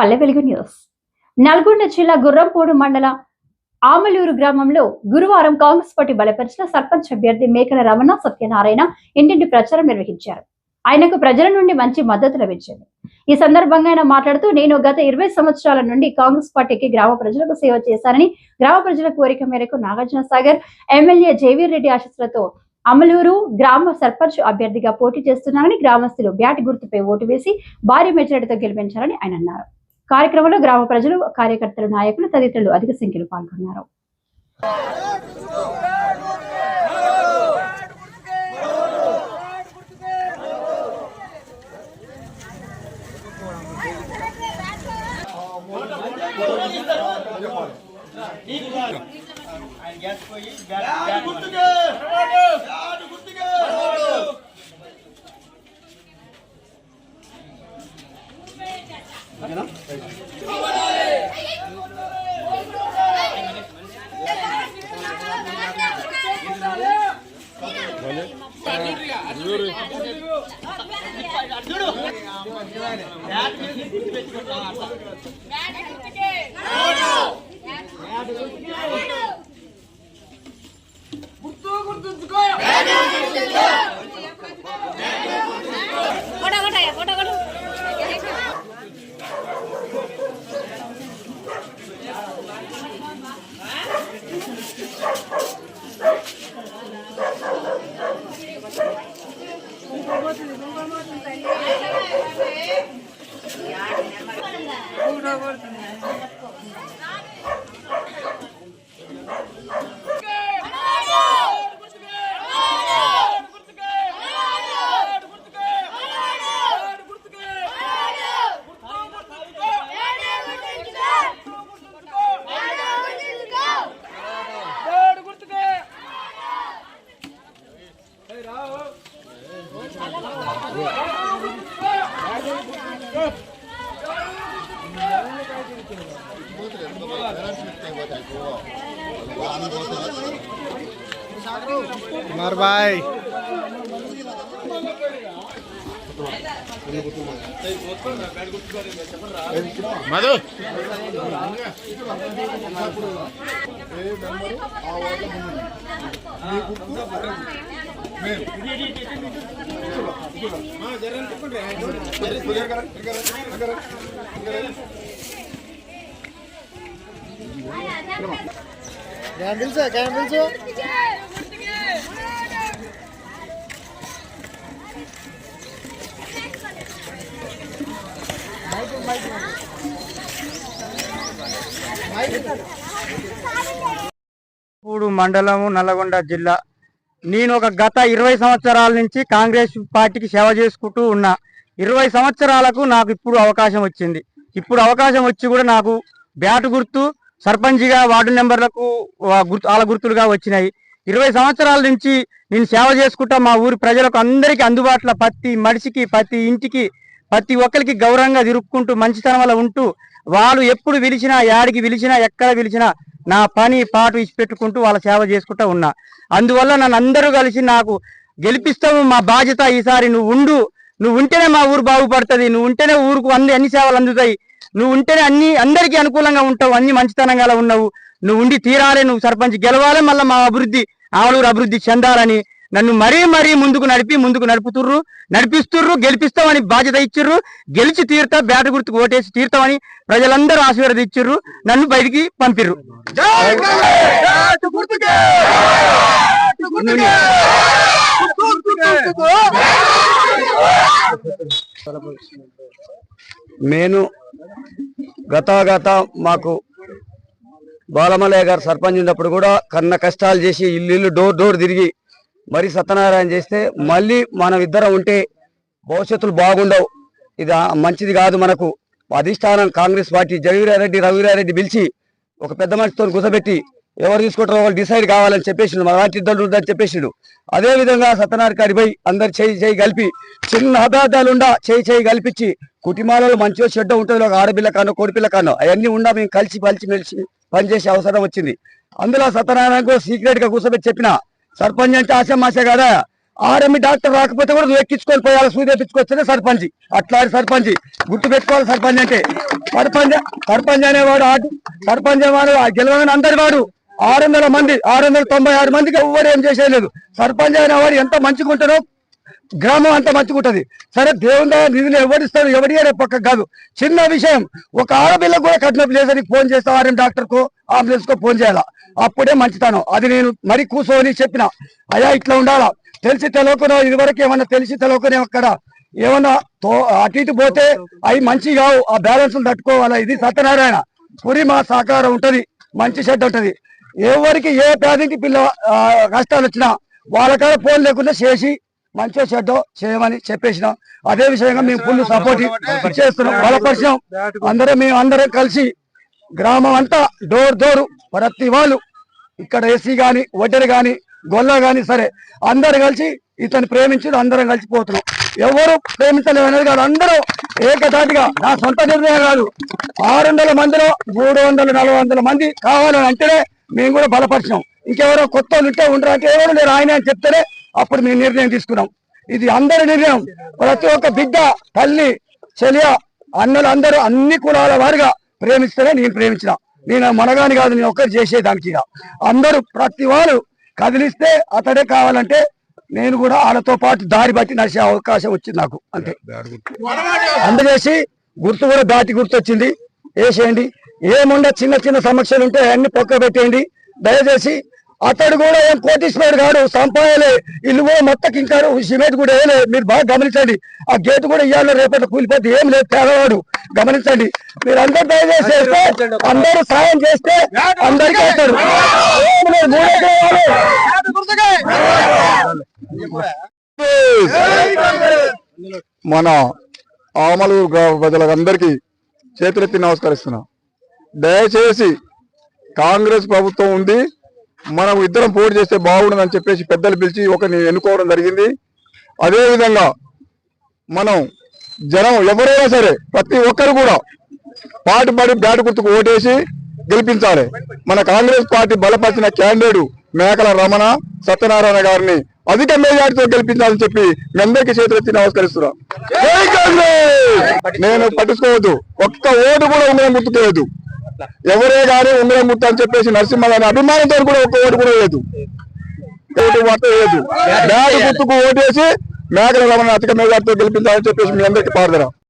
Palle Velugu news. Nalgonda జిల్లా గుర్రంపూడి మండల ఆమలూరు గ్రామంలో గురువారం కాంగ్రెస్ పార్టీ బలపరిచిన సర్పంచ్ అభ్యర్థి మేకల రమణ సత్యనారాయణ ఇంటింటి ప్రచారం నిర్వహించారు. ఆయనకు ప్రజల నుండి మంచి మద్దతు లభించింది. ఈ సందర్భంగా ఆయన మాట్లాడుతూ, నేను గత 20 సంవత్సరాల నుండి కాంగ్రెస్ పార్టీకి గ్రామ ప్రజలకు సేవ చేశానని, గ్రామ ప్రజల కోరిక మేరకు నాగార్జున సాగర్ ఎమ్మెల్యే జేవీర్ రెడ్డి ఆశీస్సులతో అమలూరు గ్రామ సర్పంచ్ అభ్యర్థిగా పోటీ చేస్తున్నారని, గ్రామస్తులు బ్యాట్ గుర్తుపై ఓటు వేసి భారీ మెజారిటీతో గెలిపించారని ఆయన అన్నారు. కార్యక్రమంలో గ్రామ ప్రజలు, కార్యకర్తలు, నాయకులు తదితరులు అధిక సంఖ్యలో పాల్గొన్నారు. कुमार भाई मधु మండలము నల్లగొండ జిల్లా. నేను గత 20 సంవత్సరాల నుంచి కాంగ్రెస్ పార్టీకి సేవ చేసుకుంటూ ఉన్నా. 20 సంవత్సరాలకు నాకు ఇప్పుడు అవకాశం వచ్చింది. ఇప్పుడు అవకాశం వచ్చి కూడా నాకు బ్యాట్ గుర్తు సర్పంచ్గా వార్డు మెంబర్లకు వాళ్ళ గుర్తులుగా వచ్చినాయి. 20 సంవత్సరాల నుంచి నేను సేవ చేసుకుంటా మా ఊరి ప్రజలకు అందరికీ అందుబాటులో ప్రతి మనిషికి, ప్రతి ఇంటికి, ప్రతి ఒక్కరికి గౌరవంగా తిరుక్కుంటూ మంచితనం వల్ల ఉంటూ, వాళ్ళు ఎప్పుడు పిలిచినా, యాడికి పిలిచినా, ఎక్కడ పిలిచినా నా పని పాటు ఇచ్చిపెట్టుకుంటూ వాళ్ళ సేవ చేసుకుంటూ ఉన్నా. అందువల్ల నన్ను అందరూ కలిసి నాకు గెలిపిస్తాము, మా బాధ్యత ఈసారి నువ్వు ఉంటేనే మా ఊరు బాగుపడుతుంది, నువ్వు ఉంటేనే ఊరుకు అన్ని సేవలు అందుతాయి, నువ్వు ఉంటేనే అందరికీ అనుకూలంగా ఉంటావు, అన్ని మంచితనంగా ఉన్నావు, నువ్వు ఉండి తీరాలి, నువ్వు సర్పంచ్ గెలవాలి, మళ్ళీ మా ఆమలూరు అభివృద్ధి చెందాలని నన్ను మరీ ముందుకు నడిపిస్తుర్రు, గెలిపిస్తామని బాధ్యత ఇచ్చిర్రు. గెలిచి తీరుతా, బ్యాట్ గుర్తుకు ఓటేసి తీరుతామని ప్రజలందరూ ఆశీర్వదించిర్రు, నన్ను బయటికి పంపిర్రు. నేను గత మాకు బాలమల్లయ్య గారు సర్పంచ్ ఉన్నప్పుడు కూడా కన్న కష్టాలు చేసి ఇల్లు డోర్ తిరిగి మరి సత్యనారాయణ చేస్తే, మళ్ళీ మనం ఇద్దరం ఉంటే భవిష్యత్తులు బాగుండవు, ఇది మంచిది కాదు. మనకు అధిష్టానం కాంగ్రెస్ పార్టీ రవిరారెడ్డి పిలిచి ఒక పెద్ద మనిషితో కూర్చోబెట్టి ఎవరు తీసుకుంటారో వాళ్ళు డిసైడ్ కావాలని చెప్పేసిండు, మన లాంటి ఇద్దరు ఉందని చెప్పేసిండు. అదే విధంగా సత్యనారాయణ గారి పోయి అందరు చేయి కలిపి, చిన్న అభ్యార్థాలుండా చేయి కల్పించి, కుటుంబాలలో మంచిగా చెడ్డ ఉంటుంది, ఒక ఆడపిల్ల కానో కోడిపిల్ల కానో అవన్నీ ఉండా మేము కలిసి మెలిసి పనిచేసే అవసరం వచ్చింది. అందులో సత్యనారాయణ సీక్రెట్ గా కూర్చోబెట్టి చెప్పిన, సర్పంచ్ అంటే ఆశమాశ కదా, ఆర్ఎంఈ డాక్టర్ రాకపోతే కూడా నువ్వు ఎక్కించుకొని పోయాలి, సూది ఎక్కించుకొస్తేనే సర్పంచ్. అట్లాంటి సర్పంచ్ గుర్తు పెట్టుకోవాలి. సర్పంచ్ అంటే సర్పంచ్ అనేవాడు సర్పంచ్ అనేవాడు గెలవని అందరి వాడు 600 మంది 696 మందికి ఎవరు ఏం చేసేయలేదు. సర్పంచ్ అనేవాడు ఎంత మంచిగా ఉంటారో గ్రామం అంత మంచిగా ఉంటది. సరే దేవుని నిధులు ఎవరిస్తారు, ఎవరి పక్కకు కాదు. చిన్న విషయం, ఒక ఆడపిల్లకు కూడా కట్టినప్పుడు లేదని ఫోన్ చేస్తా, ఆర్ఎం డాక్టర్ కో అంబులెన్స్ కో ఫోన్ చేయాలా, అప్పుడే మంచితనం. అది నేను మరి కూర్చొని చెప్పిన, అయ్యా ఇట్లా ఉండాలా, తెలిసి తెలవకునో ఇదివరకు ఏమన్నా తెలిసి తెలవకునే అక్కడ ఏమన్నా అటు ఇటు పోతే అవి మంచి కావు, ఆ బ్యాలెన్స్ తట్టుకోవాలా. ఇది సత్యనారాయణ పురి మా సహకారం ఉంటది, మంచి షెడ్ ఉంటది. ఎవరికి ఏ పేదకి పిల్ల కష్టాలు వచ్చినా వాళ్ళకాడ ఫోన్ లేకుండా చేసి మంచిగా షెడ్ చేయమని చెప్పేసినాం. అదే విషయంగా మేము ఫుల్ సపోర్ట్ చేస్తున్నాం, బలపరిచాం. మేము అందరం కలిసి గ్రామం అంతా డోర్ ప్రతి వాళ్ళు ఇక్కడ ఏసీ గాని ఒడ్డరి గాని గొల్ల గాని సరే అందరు కలిసి ఇతను ప్రేమించి అందరం కలిసిపోతున్నాం. ఎవరు ప్రేమించలేదు అనేది కాదు, అందరూ ఏకదాటిగా. నా సొంత నిర్ణయం కాదు, 600 మందిలో 300-400 మంది కావాలని అంటేనే మేము కూడా బలపరిచినాం. ఇంకెవరో కొత్త ఉంటే ఉండరు అంటే ఎవరు లేరు ఆయన అని చెప్తేనే అప్పుడు మేము నిర్ణయం తీసుకున్నాం. ఇది అందరి నిర్ణయం. ప్రతి ఒక్క బిడ్డ తల్లి చెలియ అన్నలు అందరూ అన్ని కులాల వారిగా ప్రేమిస్తేనే నేను ప్రేమించిన. నేను మనగాని కాదు, నేను ఒక్కరు చేసేదానికి అందరూ ప్రతి వాళ్ళు కదిలిస్తే అతడే కావాలంటే నేను కూడా వాళ్ళతో పాటు దారి బట్టి నడిచే అవకాశం వచ్చింది నాకు, అంతే. అందుచేసి గుర్తు కూడా దాటి గుర్తు వచ్చింది, వేసేయండి. ఏముండే చిన్న చిన్న సమస్యలు ఉంటే అన్ని పక్క పెట్టేయండి దయచేసి. అతడు కూడా ఏం కోటీశ్వరుడు కాడు, సంపాదలే. ఇల్లు కూడా మొత్తం ఇంకా సిమెంట్ కూడా వేయలే. మీరు బాగా గమనించండి, ఆ గేటు కూడా ఇవ్వాలి, రేపటి కూలిపోతే ఏం లేదు, పేదవాడు. గమనించండి, మీరు అందరు దయచేసి చేస్తే, అందరూ సాయం చేస్తే అందరికీ వేస్తాడు. మన ఆమలూరు గ్రామ ప్రజలందరికీ చేతులెత్తి నమస్కరిస్తున్నా. దయచేసి కాంగ్రెస్ ప్రభుత్వం ఉంది, మనం ఇద్దరం పోటీ చేస్తే బాగుండదని చెప్పేసి పెద్దలు పిలిచి ఒకరిని ఎన్నుకోవడం జరిగింది. అదేవిధంగా మనం జనం ఎవరైనా సరే ప్రతి ఒక్కరు కూడా పాటుపడి బ్యాటు గుర్తుకు ఓటేసి గెలిపించాలి. మన కాంగ్రెస్ పార్టీ బలపరిచిన క్యాండిడేట్ మేకల రమణ సత్యనారాయణ గారిని అధిక మెజార్టీతో గెలిపించాలని చెప్పి మీ అందరికీ చేతులెత్తి నమస్కరిస్తున్నా. నేను పట్టించుకోవద్దు, ఒక్క ఓటు కూడా ఉంగరం గుర్తుకోవద్దు. ఎవరే కానీ ఉంగరం గుర్తు అని చెప్పేసి నరసింహ గారి అభిమానంతో కూడా ఒక్క ఓటు కూడా వేయదు, ఓటు మాత్రం వేయదు. బ్యాటు గుర్తుకు ఓటేసి మేకల రమణ అధిక మెజార్టీతో గెలిపించాలని చెప్పేసి మీ అందరికీ పాడదరా.